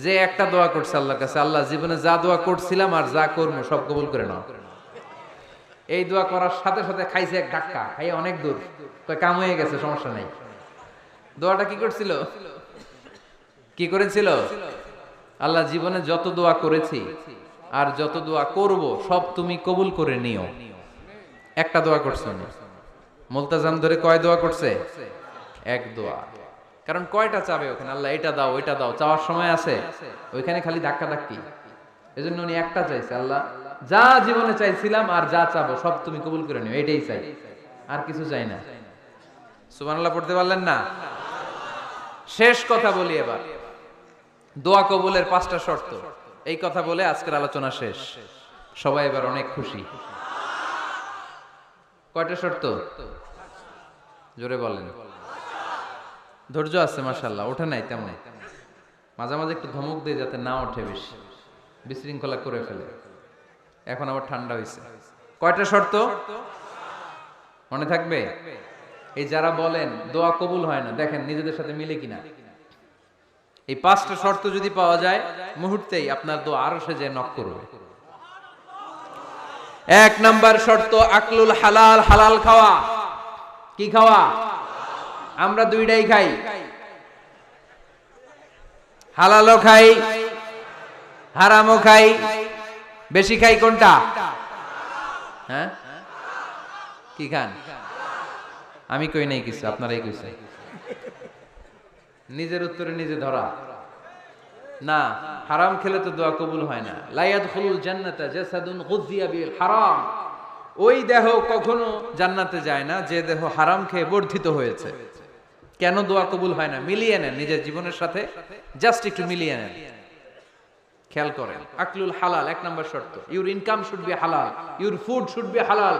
যে একটা দোয়া করছে আল্লাহর কাছে, আল্লাহ জীবনে যা দোয়া করছিলাম আর যা করবো সব কবুল করে নাও। এই দোয়া করার সাথে সাথে খাইছে এক ধাক্কা, খাইয়ে অনেক দূর, তো কাম হয়ে গেছে, সমস্যা নেই। দোয়াটা কি করছিল? কি করেছিল? আল্লাহ জীবনে যত দোয়া করেছি আর যত দোয়া করব সব তুমি কবুল করে নিও। একটা দোয়া করছে না, মুলতাজাম ধরে কয় দোয়া করছে? এক দোয়া। কারণ কয়টা চাবে ওখানে? আল্লাহ এটা দাও ওইটা দাও, চাওয়ার সময় আছে ওইখানে খালি ধাক্কা ধাক্কি। এজন্য উনি একটা চাইছে, আল্লাহ যা জীবনে চাইছিলাম আর যা চাবো সব তুমি কবুল করে নিও, এটাই চাই, আর কিছু চাই না। সুবহানাল্লাহ পড়তে পারলেন না? শেষ কথা বলি এবার, দোয়া কবুলের 5টা শর্ত। এই কথা বলে আজকের আলোচনা শেষ। সবাই এবার অনেক খুশি। কয়টা শর্ত? জোরে বলেন। ধৈর্য আছে মাশাআল্লাহ, ওঠে নাই তেমন, মাঝে মাঝে একটু ধমক দিয়ে যাতে না ওঠে, বেশি বিশৃঙ্খলা করে ফেলে। এখন আবার ঠান্ডা হয়েছে। কয়টা শর্ত মনে থাকবে? এই যারা বলেন দোয়া কবুল হয় না, দেখেন নিজেদের সাথে মিলে কিনা। এই 5টা শর্ত যদি পাওয়া যায়, মুহূর্তেই আপনার দোয়া আরশে যে নক করবে। 1 নাম্বার শর্ত আকলুল হালাল, হালাল খাওয়া। কি খাওয়া? আমরা দুইটাই খাই, হালালও খাই হারামও খাই। বেশি খাই কোনটা? হ্যাঁ, কি খান? আমি কই নাই কিছু, আপনারাই কইছেন। নিজের উত্তরে নিজে ধরা না। হারাম খেলে তো দোয়া কবুল হয় না। লা ইয়াদখুলুল জান্নাতা জাসাদুন গুযিয়া বিল হারাম। ওই দেহ কখনো জান্নাতে যায় না যে দেহ হারাম খেয়ে বর্ধিত হয়েছে। কেন দোয়া কবুল হয় না? মিলিয়ে নেন নিজের জীবনের সাথে, জাস্ট একটু মিলিয়ে নেন, খেয়াল করেন। আকলুল হালাল 1 নাম্বার শর্ত। ইউর ইনকাম শুড বি হালাল, ইউর ফুড শুড বি হালাল,